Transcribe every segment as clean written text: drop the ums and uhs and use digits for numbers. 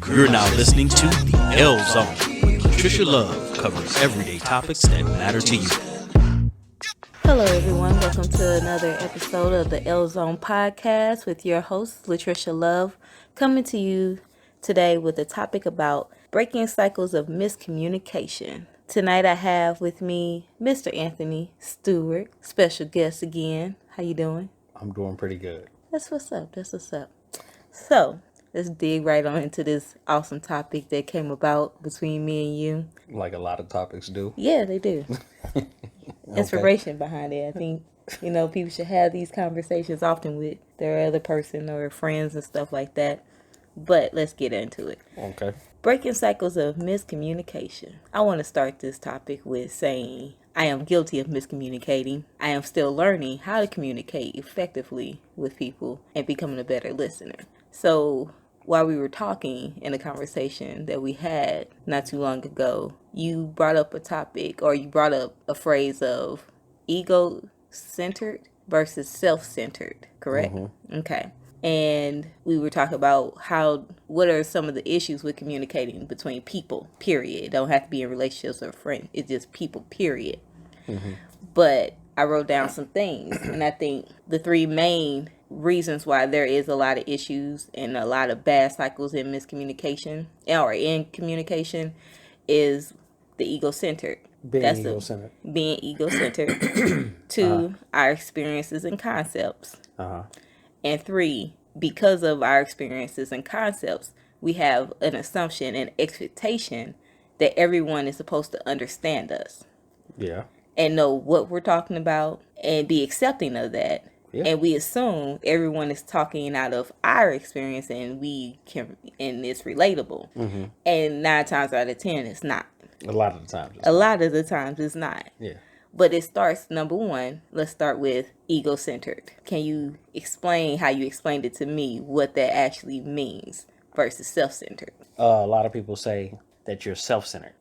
You're now listening to The L Zone, where Patricia Love covers everyday topics that matter to you. Hello, everyone. Welcome to another episode of the L Zone podcast with your host, Latricia Love, coming to you today with a topic about breaking cycles of miscommunication. Tonight, I have with me Mr. Anthony Stewart, special guest again. How you doing? I'm doing pretty good. That's what's up. So, let's dig right on into this awesome topic that came about between me and you. Like a lot of topics do. Yeah, they do. Inspiration behind it. I think, people should have these conversations often with their other person or friends and stuff like that. But let's get into it. Okay. Breaking cycles of miscommunication. I want to start this topic with saying I am guilty of miscommunicating. I am still learning how to communicate effectively with people and becoming a better listener. So while we were talking in a conversation that we had not too long ago, you brought up a topic, or you brought up a phrase of ego-centered versus self-centered, correct? Mm-hmm. Okay. And we were talking about what are some of the issues with communicating between people, period. It don't have to be in relationships or friends. It's just people, period. Mm-hmm. But I wrote down some things, and I think the three main reasons why there is a lot of issues and a lot of bad cycles in miscommunication or in communication is the ego-centered. Being ego-centered. 2, our experiences and concepts. And 3, because of our experiences and concepts, we have an assumption and expectation that everyone is supposed to understand us. Yeah. And know what we're talking about and be accepting of that. Yeah. And we assume everyone is talking out of our experience and it's relatable. Mm-hmm. And 9 times out of 10, it's not. A lot of the times it's not. Yeah. But it starts, number 1, let's start with ego-centered. Can you explain how you explained it to me, what that actually means versus self-centered? A lot of people say that you're self-centered,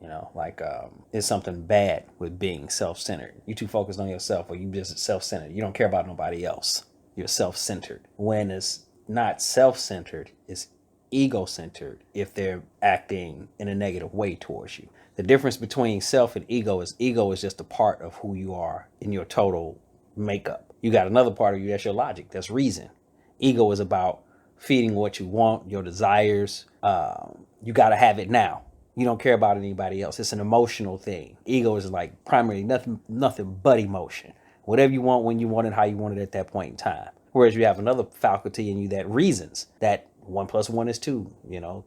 there's something bad with being self-centered. You're too focused on yourself, or you just self-centered. You don't care about nobody else. You're self-centered. When it's not self-centered, it's ego-centered if they're acting in a negative way towards you. The difference between self and ego is just a part of who you are in your total makeup. You got another part of you that's your logic, that's reason. Ego is about feeding what you want, your desires. You got to have it now. You don't care about anybody else. It's an emotional thing. Ego is like primarily nothing but emotion. Whatever you want, when you want it, how you want it at that point in time. Whereas you have another faculty in you that reasons that 1 + 1 is 2,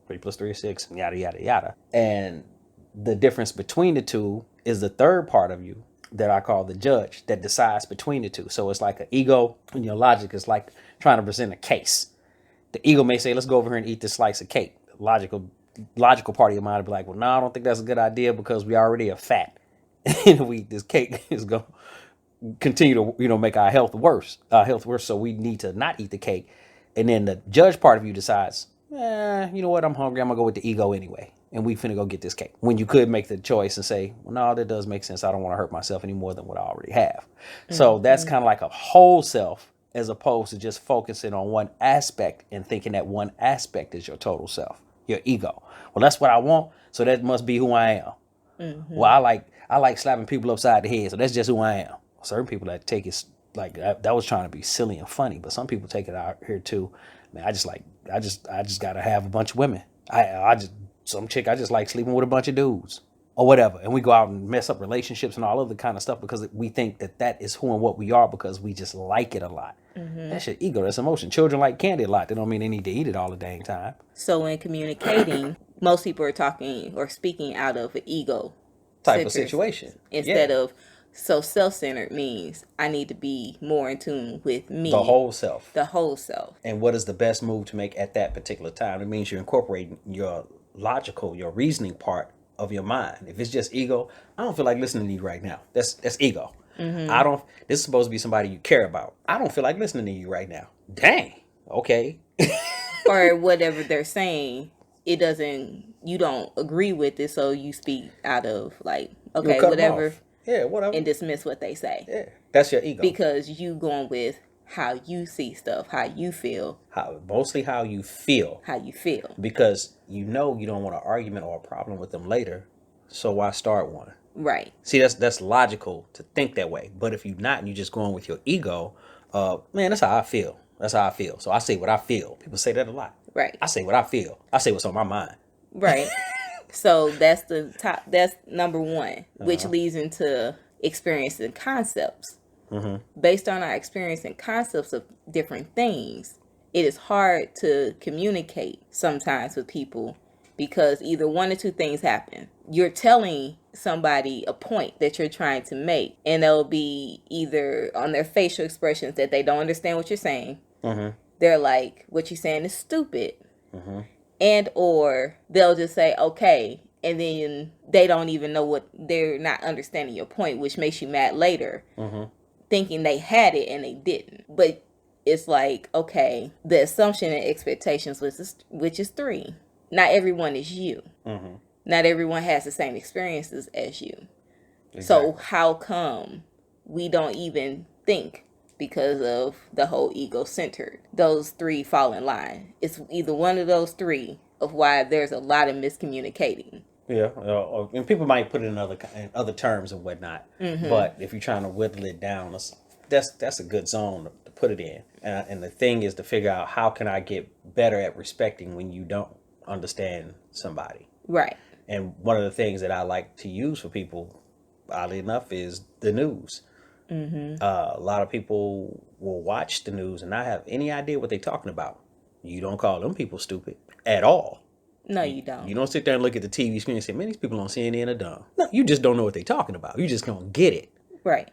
3 + 3 is 6, yada, yada, yada. And the difference between the two is the third part of you that I call the judge that decides between the two. So it's like an ego, and your logic is like trying to present a case. The ego may say, let's go over here and eat this slice of cake. The logical part of your mind will be like, well, no, I don't think that's a good idea because we already are fat. And this cake is going to continue to, make our health worse. So we need to not eat the cake. And then the judge part of you decides, you know what? I'm hungry. I'm going to go with the ego anyway. And we finna go get this cake. When you could make the choice and say, well, no, that does make sense. I don't want to hurt myself any more than what I already have. Mm-hmm. So that's kind of like a whole self as opposed to just focusing on one aspect and thinking that one aspect is your total self, your ego. Well, that's what I want. So that must be who I am. Mm-hmm. Well, I like slapping people upside the head. So that's just who I am. Certain people that take it like that was trying to be silly and funny, but some people take it out here too. Man, I just got to have a bunch of women. Some chick, I just like sleeping with a bunch of dudes or whatever. And we go out and mess up relationships and all other kind of stuff because we think that is who and what we are because we just like it a lot. Mm-hmm. That's your ego. That's emotion. Children like candy a lot. That don't mean they need to eat it all the dang time. So in communicating, most people are talking or speaking out of an ego type of situation. Instead of, so self-centered means I need to be more in tune with me. The whole self. And what is the best move to make at that particular time? It means you're incorporating your reasoning part of your mind. If it's just ego, I don't feel like listening to you right now. That's ego. Mm-hmm. This is supposed to be somebody you care about. I don't feel like listening to you right now. Dang. Okay. Or whatever they're saying, you don't agree with it, so you speak out of like, okay, whatever. Yeah, whatever. And dismiss what they say. Yeah. That's your ego. Because you going with how you see stuff, how you feel, Mostly how you feel, because you don't want an argument or a problem with them later. So why start one? Right. See, that's logical to think that way. But if you're not and you're just going with your ego, man, that's how I feel. That's how I feel. So I say what I feel. People say that a lot. Right. I say what I feel. I say what's on my mind. Right. So that's the top. That's number one, which leads into experience and concepts. Based on our experience and concepts of different things, it is hard to communicate sometimes with people because either one or two things happen. You're telling somebody a point that you're trying to make, and they'll be either on their facial expressions that they don't understand what you're saying. They're like, what you're saying is stupid. And or they'll just say, okay, and then they don't even know what, they're not understanding your point, which makes you mad later, thinking they had it and they didn't. But it's like, okay, the assumption and expectations, which is 3. Not everyone is you. Not everyone has the same experiences as you. Exactly. So how come we don't even think, because of the whole ego-centered, those 3 fall in line? It's either one of those 3 of why there's a lot of miscommunicating. Yeah, and people might put it in other terms and whatnot. But if you're trying to whittle it down, that's a good zone to put it in. And the thing is to figure out, how can I get better at respecting when you don't understand somebody? Right. And one of the things that I like to use for people, oddly enough, is the news. A lot of people will watch the news and not have any idea what they're talking about. You don't call them people stupid at all. No, you don't. You don't sit there and look at the TV screen and say, man, these people on CNN are dumb. No, you just don't know what they're talking about. You just don't get it. Right.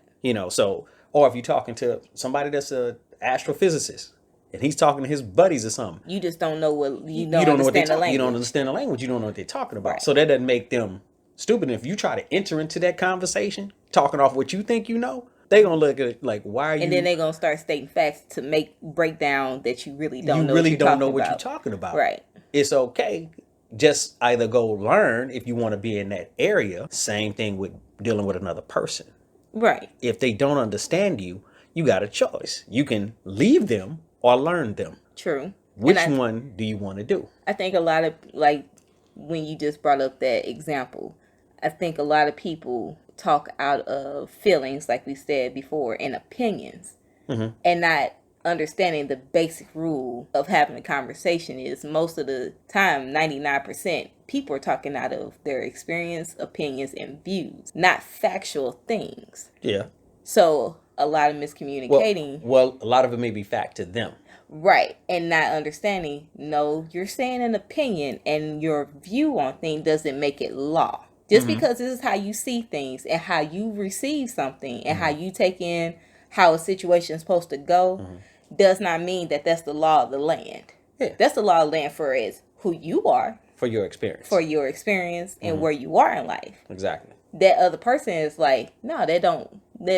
So, or if you're talking to somebody that's a astrophysicist and he's talking to his buddies or something. You just don't know what, you don't know what they're talking. You don't understand the language. You don't know what they're talking about. Right. So that doesn't make them stupid. If you try to enter into that conversation, talking off what you think you know, they're going to look at it like, why are you? And then they're going to start stating facts to break down that you really don't know what you're talking about. Right. It's okay. Just either go learn if you want to be in that area. Same thing with dealing with another person. Right. If they don't understand you, you got a choice. You can leave them or learn them. True. Which one do you want to do? I think a lot of, like, when you just brought up that example, I think a lot of people talk out of feelings, like we said before, and opinions, and not understanding the basic rule of having a conversation is, most of the time, 99%, people are talking out of their experience, opinions, and views, not factual things. Yeah. So a lot of miscommunicating. Well, a lot of it may be fact to them. Right. And not understanding, no, you're saying an opinion and your view on things doesn't make it law. Just because this is how you see things and how you receive something and how you take in how a situation is supposed to go does not mean that that's the law of the land. Yeah. That's the law of the land for is who you are. For your experience. For your experience and where you are in life. Exactly. That other person is like, no, that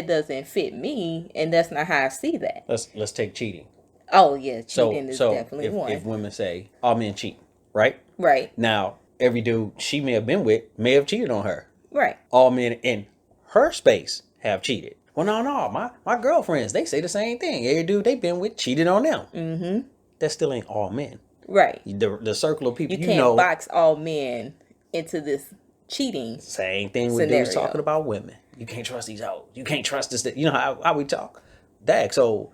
doesn't fit me, and that's not how I see that. Let's take cheating. Oh yeah, cheating is definitely one. If women say all men cheat, right? Right. Now, every dude she may have been with may have cheated on her. Right. All men in her space have cheated. Well, no, my girlfriends, they say the same thing. Every dude they've been with cheated on them. That still ain't all men. Right. The circle of people you can't box all men into this cheating. Same thing with dudes talking about women. You can't trust these hoes. You can't trust this. You know how we talk. Dag. So,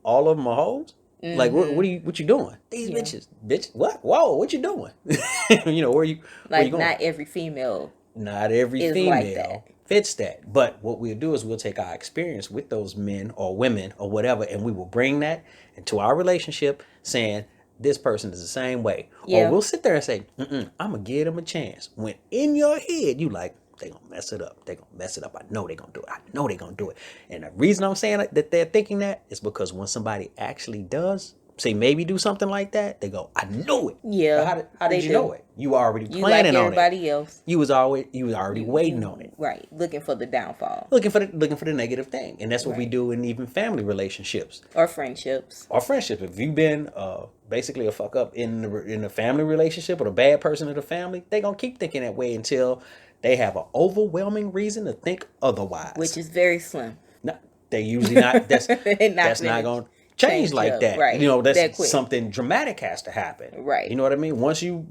all of them are hoes. Like, what you doing? These bitches, bitch. What? Whoa, what you doing? Where you going? Not every female. Not every female like that. Fits that. But what we'll do is we'll take our experience with those men or women or whatever, and we will bring that into our relationship, saying this person is the same way. Yeah. Or we'll sit there and say, I'm gonna give them a chance. When in your head you like, they gonna mess it up. They gonna mess it up. I know they gonna do it. I know they gonna do it. And the reason I'm saying that they're thinking that is because when somebody actually does say maybe do something like that, they go, I knew it. Yeah. How did you know it? You already planning on it. You like everybody else. You was already waiting on it. Right. Looking for the downfall. Looking for the negative thing. And that's what we do in even family relationships. Or friendships. If you've been basically a fuck up in the family relationship or the bad person of the family, they gonna keep thinking that way until they have an overwhelming reason to think otherwise. Which is very slim. No, they usually not. That's not going. change like up, that. right? You know, that's That quick. something dramatic has to happen. Right. You know what I mean? Once you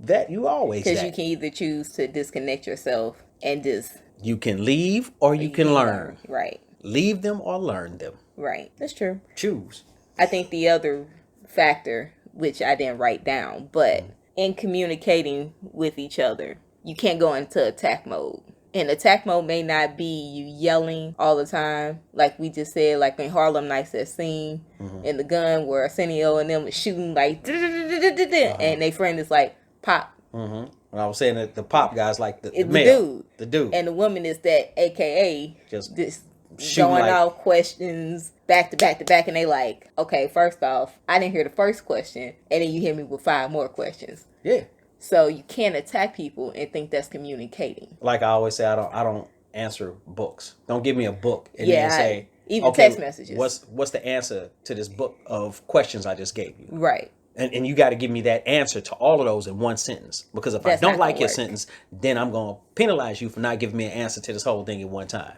always Because that. you can either choose to disconnect yourself and just You can leave or you can learn. Right. Leave them or learn them. Right. That's true. Choose. I think the other factor, which I didn't write down, but in communicating with each other, you can't go into attack mode. And attack mode may not be you yelling all the time, like we just said, like in Harlem Nights, that scene in the gun where Arsenio and them was shooting like, and they friend is like, pop. When I was saying that the pop guy's like the It's male, the dude, and the woman is that AKA just this shooting going like- off questions back to back to back, and they like, okay, first off, I didn't hear the first question, and then you hit me with 5 more questions. yeah. So you can't attack people and think that's communicating. Like I always say, I don't answer books. Don't give me a book and Yeah, then say even okay, text messages. What's the answer to this book of questions I just gave you? Right. And you got to give me that answer to all of those in one sentence. Because if That's I don't not like gonna your work. sentence, then I'm going to penalize you for not giving me an answer to this whole thing in one time.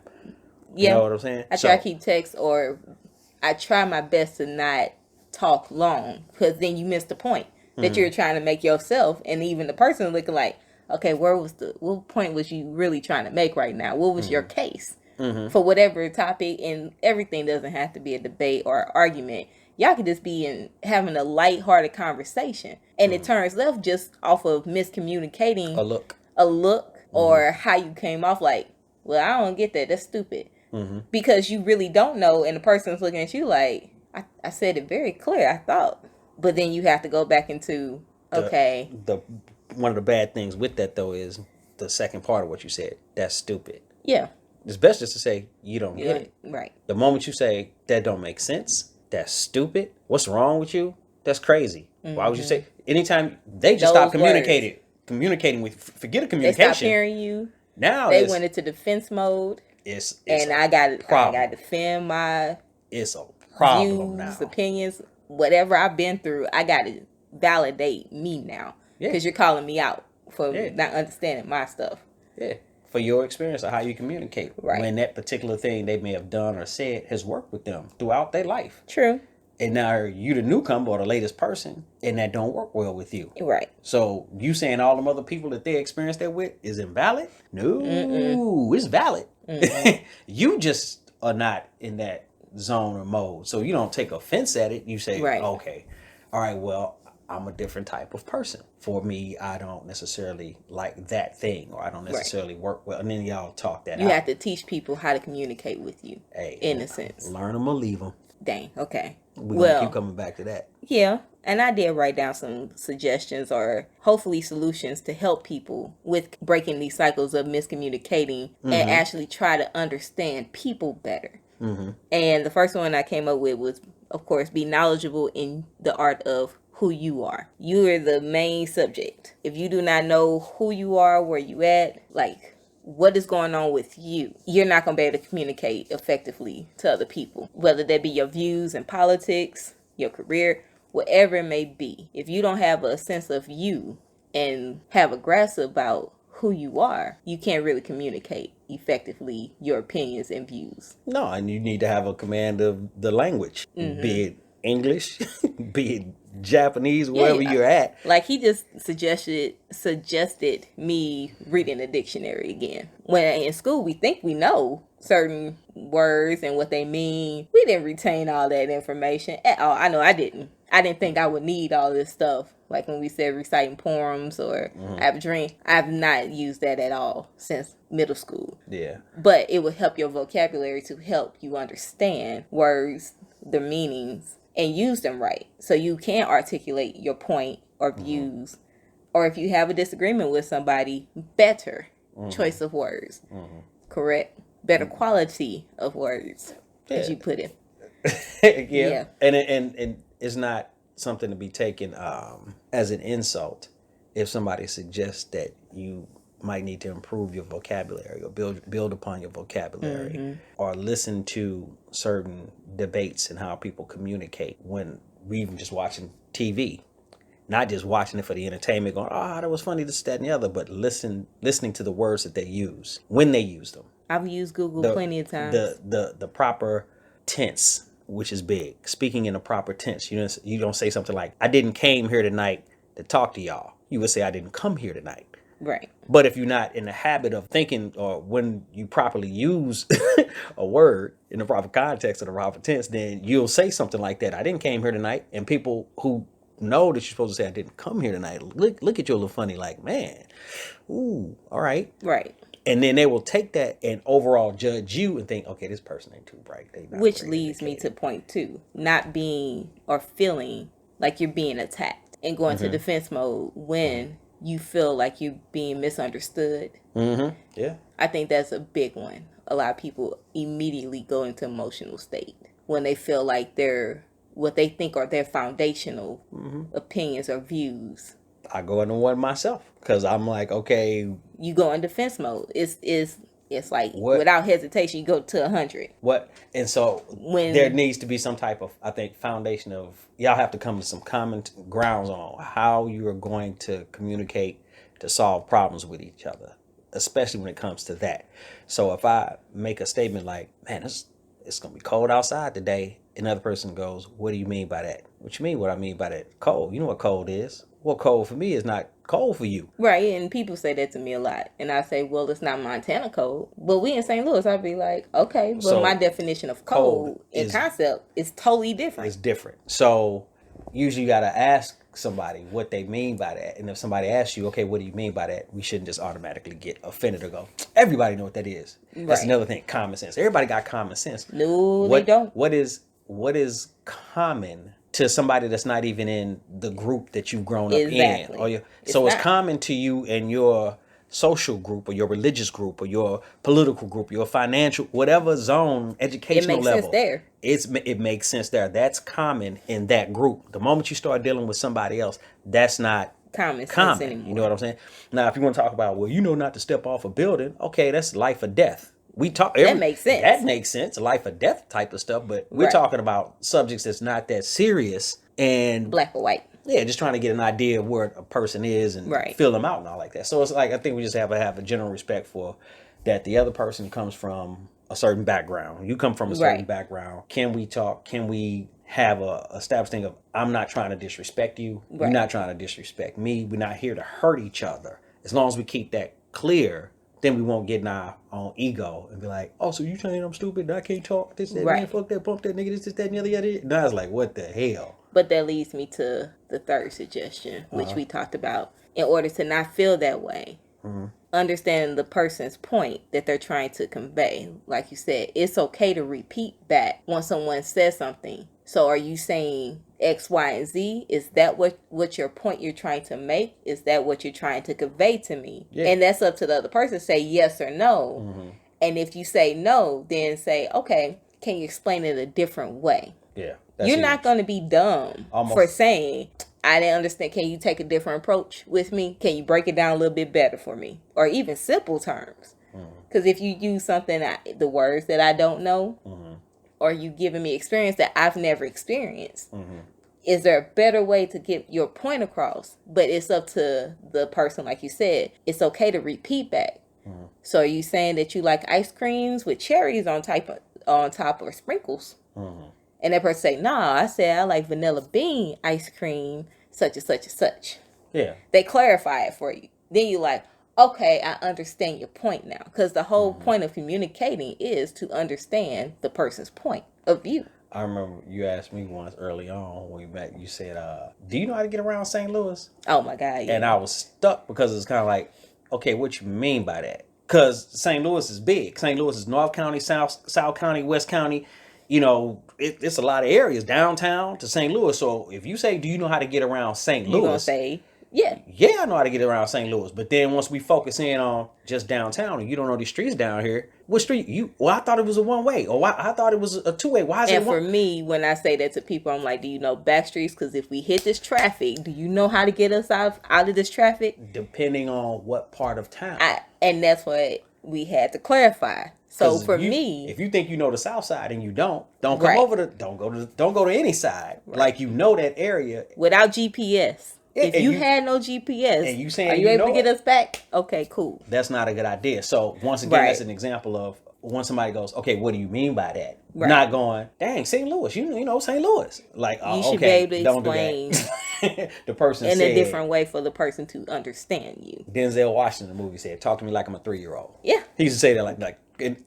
Yeah. You know what I'm saying? I try to keep text, or I try my best to not talk long, because then you miss the point that you're trying to make yourself, and even the person looking like, okay, what point was you really trying to make right now? What was your case for whatever topic? And everything doesn't have to be a debate or argument. Y'all could just be having a lighthearted conversation, and it turns left just off of miscommunicating a look or how you came off. Like, well, I don't get that. That's stupid. Because you really don't know, and the person's looking at you like, I said it very clear, I thought. But then you have to go back into, okay. The one of the bad things with that though is the second part of what you said. That's stupid. Yeah. It's best just to say you don't get it. Right. The moment you say that don't make sense, that's stupid. What's wrong with you? That's crazy. Why would you say? Anytime they just stop Those communicating with, forget a They communication. stopped hearing you. Now They went into defense mode. it's And a I got problem. to defend my It's a problem views, now. opinions, whatever I've been through. I got to validate me now. Yeah. Because you're calling me out for Yeah. not understanding my stuff. Yeah. For your experience of how you communicate. Right. When that particular thing they may have done or said has worked with them throughout their life. True. And now you the newcomer or the latest person, and that don't work well with you. Right. So you saying all them other people that they experienced that with is invalid? No, it's valid. You just are not in that zone or mode. So you don't take offense at it. You say, Right. okay, all right, well, I'm a different type of person. For me, I don't necessarily like that thing, or I don't necessarily work well. And then y'all talk that You out. have to teach people how to communicate with you. Hey, in a sense. learn them or leave them. Dang. Okay. We're going to keep coming back to that. Yeah, and I did write down some suggestions or hopefully solutions to help people with breaking these cycles of miscommunicating and actually try to understand people better. And the first one I came up with was, of course, be knowledgeable in the art of who you are. You are the main subject. If you do not know who you are, where you at, like what is going on with you, you're not going to be able to communicate effectively to other people, whether that be your views in politics, your career, whatever it may be. If you don't have a sense of you and have a grasp about who you are, you can't really communicate effectively your opinions and views. No, and you need to have a command of the language, be it English, be it Japanese, wherever yeah. you're at. Like he just suggested me reading the dictionary again. When in school we think we know certain words and what they mean. We didn't retain all that information at all. I know I didn't. I didn't think I would need all this stuff. Like when we said reciting poems or I have a dream. I've not used that at all since middle school. Yeah. But it will help your vocabulary to help you understand words, their meanings, and use them right. So you can articulate your point or views. Or if you have a disagreement with somebody, better choice of words. Correct? Better quality of words, as you put it. Yeah. And it's not something to be taken as an insult if somebody suggests that you might need to improve your vocabulary or build upon your vocabulary or listen to certain debates and how people communicate when we even just watching TV. Not just watching it for the entertainment, going, oh, that was funny, this, that, and the other, but listening to the words that they use, when they use them. I've used Google plenty of times. The proper tense which is big. Speaking in the proper tense. You don't say something like, I didn't came here tonight to talk to y'all. You would say, I didn't come here tonight. Right. But if you're not in the habit of thinking, or when you properly use a word in the proper context of the proper tense, then you'll say something like that. I didn't came here tonight. And people who know that you're supposed to say, I didn't come here tonight, look at you a little funny, like, man, ooh, all right. Right. And then they will take that and overall judge you and think, okay, this person ain't too bright. Which leads me to point 2, not being or feeling like you're being attacked and going to defense mode when you feel like you're being misunderstood. Yeah. I think that's a big one. A lot of people immediately go into emotional state when they feel like what they think are their foundational opinions or views. I go into one myself because I'm like, okay. You go in defense mode. It's like without hesitation, you go to 100. What? And so when there needs to be some type of, I think, foundation of, y'all have to come to some common grounds on how you are going to communicate to solve problems with each other, especially when it comes to that. So if I make a statement like, man, it's going to be cold outside today. Another person goes, what do you mean by that? What you mean what I mean by that? Cold. You know what cold is. Well, cold for me is not cold for you. Right, and people say that to me a lot. And I say, well, it's not Montana cold. But we in St. Louis, I'd be like, okay, but so my definition of cold and concept is totally different. It's different. So usually you got to ask somebody what they mean by that. And if somebody asks you, okay, what do you mean by that? We shouldn't just automatically get offended or go, everybody know what that is. That's another thing, common sense. Everybody got common sense. No, they don't. What is common to somebody that's not even in the group that you've grown up in? It's common to you in your social group or your religious group or your political group, your financial, whatever zone, educational level. It makes sense there. It makes sense there. That's common in that group. The moment you start dealing with somebody else, that's not common sense anymore. You know what I'm saying? Now, if you want to talk about, well, not to step off a building, okay, that's life or death. That makes sense. That makes sense. Life or death type of stuff. But we're talking about subjects that's not that serious and black or white. Yeah, just trying to get an idea of where a person is and fill them out and all like that. So it's like, I think we just have a general respect for that. The other person comes from a certain background. You come from a certain background. Can we talk? Can we have a established thing of, I'm not trying to disrespect you. You're not trying to disrespect me. We're not here to hurt each other. As long as we keep that clear, then we won't get in our own ego and be like, oh, so you saying I'm stupid? I can't talk. This, that, man, fuck that, bump that nigga, this, that, and the other. Now it's like, what the hell? But that leads me to the third suggestion, which we talked about. In order to not feel that way, understanding the person's point that they're trying to convey. Like you said, it's okay to repeat back when someone says something. So are you saying X, Y, and Z? Is that what your point you're trying to make? Is that what you're trying to convey to me? Yeah. And that's up to the other person. Say yes or no. And if you say no, then say, okay, can you explain it a different way? Yeah. You're not going to be dumb for saying, I didn't understand. Can you take a different approach with me? Can you break it down a little bit better for me? Or even simple terms. Because if you use something, the words that I don't know, or you giving me experience that I've never experienced, is there a better way to get your point across? But it's up to the person, like you said. It's okay to repeat back. So are you saying that you like ice creams with cherries on top or sprinkles? And that person say, nah, I said I like vanilla bean ice cream, such and such and such. Yeah. They clarify it for you. Then you like, okay, I understand your point now. Because the whole point of communicating is to understand the person's point of view. I remember you asked me once early on when we met, you said, do you know how to get around St. Louis? Oh my God, yeah. And I was stuck because it's kind of like, okay, what you mean by that? Because St. Louis is big. St. Louis is North County, South County, West County. You know, it's a lot of areas, downtown to St. Louis. So if you say, do you know how to get around St. Louis? You're going to say, yeah. Yeah, I know how to get around St. Louis. But then once we focus in on just downtown and you don't know these streets down here, what street? I thought it was a one-way. Or I thought it was a two-way. Why is it one? And for me, when I say that to people, I'm like, do you know back streets? Because if we hit this traffic, do you know how to get us out of this traffic? Depending on what part of town. And that's what we had to clarify. So for me, if you think you know the South Side and you don't come over don't go to any side. Right. Like you know that area without GPS. If you had no GPS, and you saying, are you able to get us back? Okay, cool. That's not a good idea. So once again, that's an example of when somebody goes, okay, what do you mean by that? Right. Not going, dang, St. Louis, you know St. Louis. Like, You should okay, be able to don't explain do that. The person in said, a different way for the person to understand you. Denzel Washington in the movie said, talk to me like I'm a 3-year-old. Yeah. He used to say that like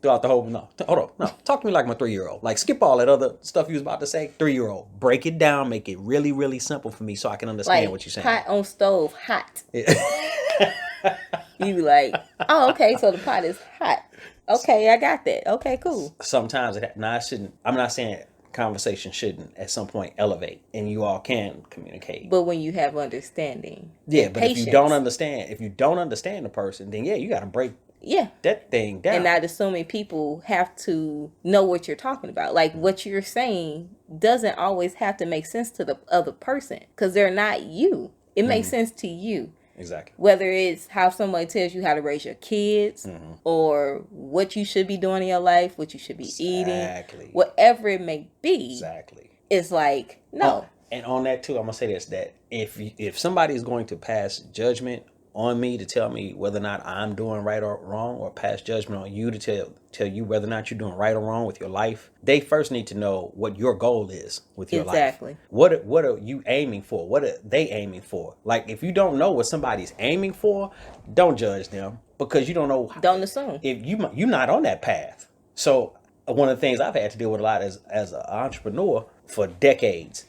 throughout the whole, talk to me like I'm a 3-year-old. Like, skip all that other stuff you was about to say. 3-year-old. Break it down, make it really, really simple for me so I can understand Like what you're saying. pot on stove, hot. You be like, oh, okay, so the pot is hot. Okay, I got that. Okay, cool. Sometimes I'm not saying conversation shouldn't at some point elevate and you all can communicate. But when you have understanding, Yeah, and but patience, if you don't understand the person, then yeah, you got to break that thing down. And not assuming people have to know what you're talking about. Like what you're saying doesn't always have to make sense to the other person because they're not you. It makes sense to you. Exactly. Whether it's how someone tells you how to raise your kids or what you should be doing in your life, what you should be eating, whatever it may be. Exactly. It's like, no. And on that too, I'm going to say this, that if somebody is going to pass judgment on me to tell me whether or not I'm doing right or wrong, or pass judgment on you to tell you whether or not you're doing right or wrong with your life, they first need to know what your goal is with your life. Exactly. What are you aiming for? What are they aiming for? Like, if you don't know what somebody's aiming for, don't judge them because you don't know. Don't assume. If you're not on that path. So one of the things I've had to deal with a lot as an entrepreneur for decades,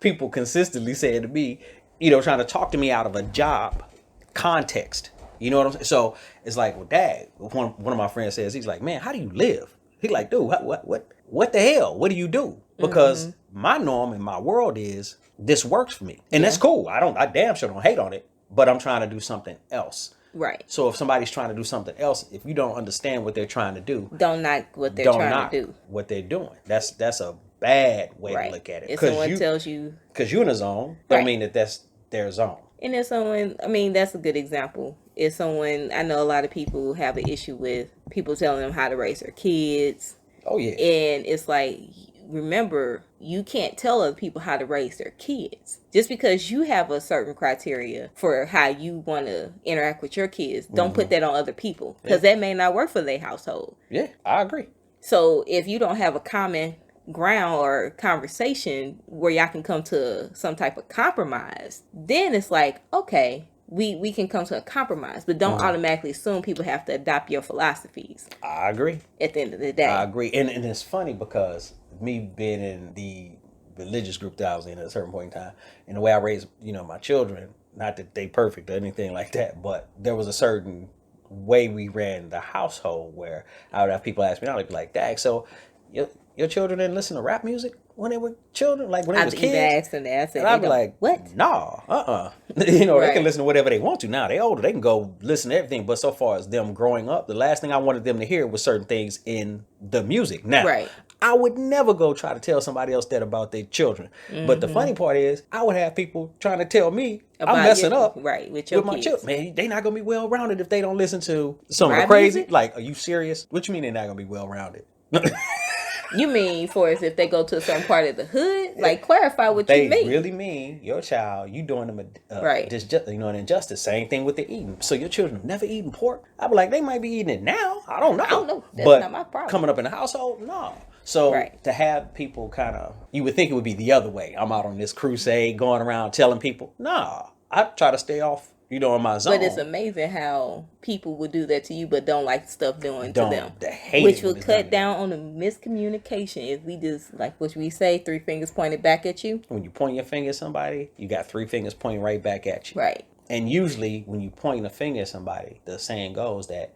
people consistently saying to me, trying to talk to me out of a job context. You know what I'm saying? So it's like, well, Dad, one of my friends says, he's like, man, how do you live? He's like, dude, what the hell? What do you do? Because my norm in my world is this works for me. And that's cool. I damn sure don't hate on it, but I'm trying to do something else. Right. So if somebody's trying to do something else, if you don't understand what they're trying to do, don't knock what they're trying to do. What they're doing. That's a bad way to look at it. If someone tells you, because you're in a zone, don't mean that's their zone. And if someone, that's a good example. If someone, I know a lot of people have an issue with people telling them how to raise their kids. Oh, yeah. And it's like, remember, you can't tell other people how to raise their kids. Just because you have a certain criteria for how you want to interact with your kids, don't put that on other people. Because that may not work for their household. Yeah, I agree. So if you don't have a common ground or conversation where y'all can come to some type of compromise, then it's like, okay, we can come to a compromise, but don't automatically assume people have to adopt your philosophies. I agree. At the end of the day, I agree. And it's funny because me being in the religious group that I was in at a certain point in time, and the way I raised my children, not that they perfect or anything like that, but there was a certain way we ran the household where I would have people ask me, I'd be like, Dad, so your children didn't listen to rap music when they were children, like when they was kids? And I'd be like, what? Nah, They can listen to whatever they want to now. They older, they can go listen to everything. But so far as them growing up, the last thing I wanted them to hear was certain things in the music. Now, I would never go try to tell somebody else that about their children. But the funny part is, I would have people trying to tell me about I'm messing up with my children. Man, they not gonna be well rounded if they don't listen to some of the crazy. Music? Like, are you serious? What you mean they're not gonna be well rounded? You mean for as if they go to a certain part of the hood? Like, clarify what you mean. They really mean your child, you doing them an injustice. Same thing with the eating. So your children have never eaten pork? I'd be like, they might be eating it now. I don't know. That's not my problem. Coming up in the household, no. So to have people you would think it would be the other way. I'm out on this crusade going around telling people, nah, I try to stay off, in my zone. But it's amazing how people would do that to you, but don't like stuff doing to them. Hate which will cut down on the miscommunication if we just, like what we say, 3 fingers pointed back at you. When you point your finger at somebody, you got 3 fingers pointing right back at you. Right. And usually when you point a finger at somebody, the saying goes that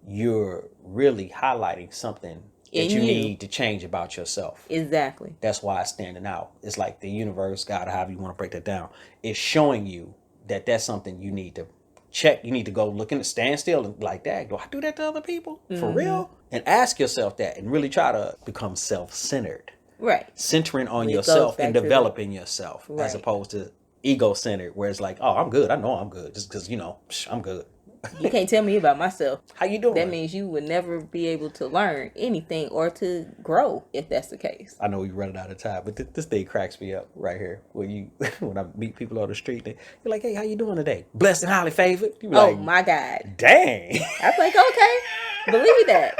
you're really highlighting something that you need to change about yourself. Exactly. That's why it's standing out. It's like the universe, God, however you want to break that down, is showing you that that's something you need to check. You need to go look and stand still and like, Dad, do I do that to other people? For real? And ask yourself that and really try to become self-centered. Right. Centering on yourself and developing yourself as opposed to ego-centered where it's like, oh, I'm good. I know I'm good just because, I'm good. You can't tell me about myself. How you doing? That means you would never be able to learn anything or to grow if that's the case. I know we're running out of time, but this thing cracks me up right here. When I meet people on the street, you're like, hey, how you doing today? Blessed and highly favored. You be like, my God. Dang. I was like, okay, believe that.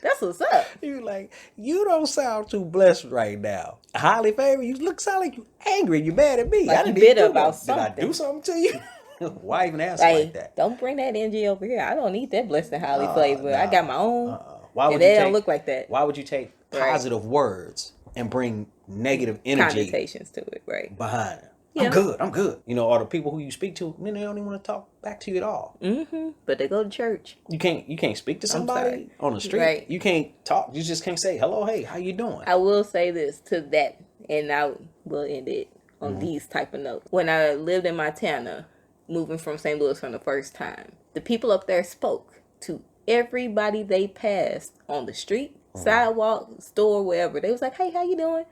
That's what's up. You like, you don't sound too blessed right now. Highly favored, you sound like you angry, you mad at me. Like I you didn't bitter even do about that. Did I something. do something to you? Why even ask Like, like that? don't bring that energy over here. I don't need that blessed and highly flavor. I got my own. Why would and you they take, don't look like that. Why would you take Right. positive words and bring negative energy Connotations to it, right? behind it? Yeah. I'm good. You know, or the people who you speak to, then they don't even want to talk back to you at all. Mm-hmm. But they go to church. You can't speak to somebody on the street. Right. You can't talk. You just can't say hello, hey, how you doing? I will say this to that, and I will end it on these type of notes. When I lived in Montana, moving from St. Louis for the first time, the people up there spoke to everybody they passed on the street, sidewalk, store, wherever. They was like, hey, how you doing?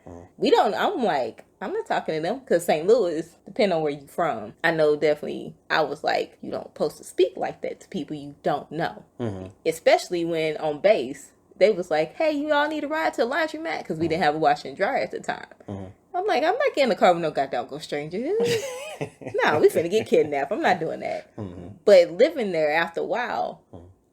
I'm like, I'm not talking to them because St. Louis, depending on where you from, I know definitely I was like, you don't supposed to speak like that to people you don't know. Especially when on base, they was like, hey, you all need a ride to the laundromat because we didn't have a washer and dryer at the time. I'm like, I'm not getting in the car with no goddamn go stranger. No, we finna get kidnapped. I'm not doing that. But living there after a while,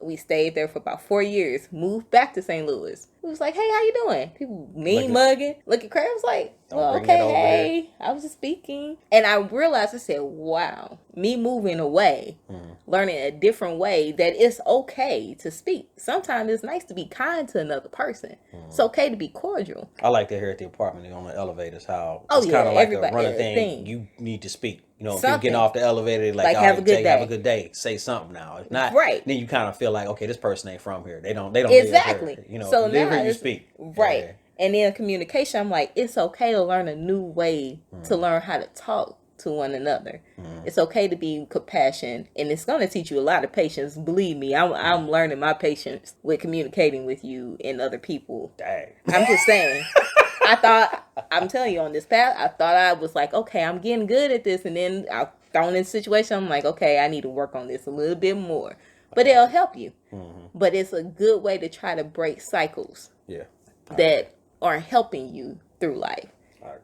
we stayed there for about 4 years, moved back to St. Louis. It was like, hey, how you doing? People mean mugging, looking crazy. I was like, well, bring it over okay, I was just speaking. And I realized, I said, wow, me moving away, learning a different way that it's okay to speak. Sometimes it's nice to be kind to another person. It's okay to be cordial. I like to hear at the apartment on the elevators how Oh, it's yeah, kind of like everybody- a running thing. thing. You need to speak. You know, if Something. you're getting off the elevator, they're like, all have right, a good have day. a good day. Say something now. If not, Right. then you kind of feel like, okay, this person ain't from here. They don't Exactly. live here. You know, So you live now here, you it's- speak. Right. Yeah. And then communication, I'm like, it's okay to learn a new way to learn how to talk to one another. It's okay to be compassionate, and it's going to teach you a lot of patience. Believe me, I'm learning my patience with communicating with you and other people. Dang. I'm just saying. I'm telling you, on this path, I thought I was like, okay, I'm getting good at this. And then I found in a situation, I'm like, okay, I need to work on this a little bit more. But it'll help you. But it's a good way to try to break cycles Yeah. that aren't helping you through life.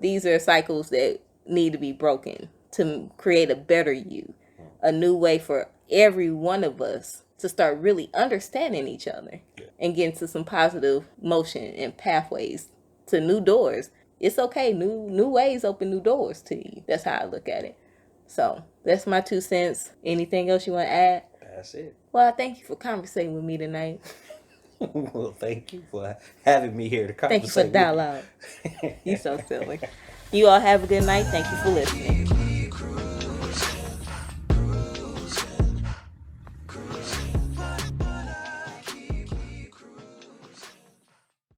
These are cycles that need to be broken to create a better you, a new way for every one of us to start really understanding each other and get into some positive motion and pathways to new doors. It's okay. New ways open new doors to you. That's how I look at it. So that's my 2 cents. Anything else you want to add? That's it. Well, I thank you for conversating with me tonight. Well, thank you for having me here to conversate. Thank you for dialogue. You so silly. You all have a good night. Thank you for listening.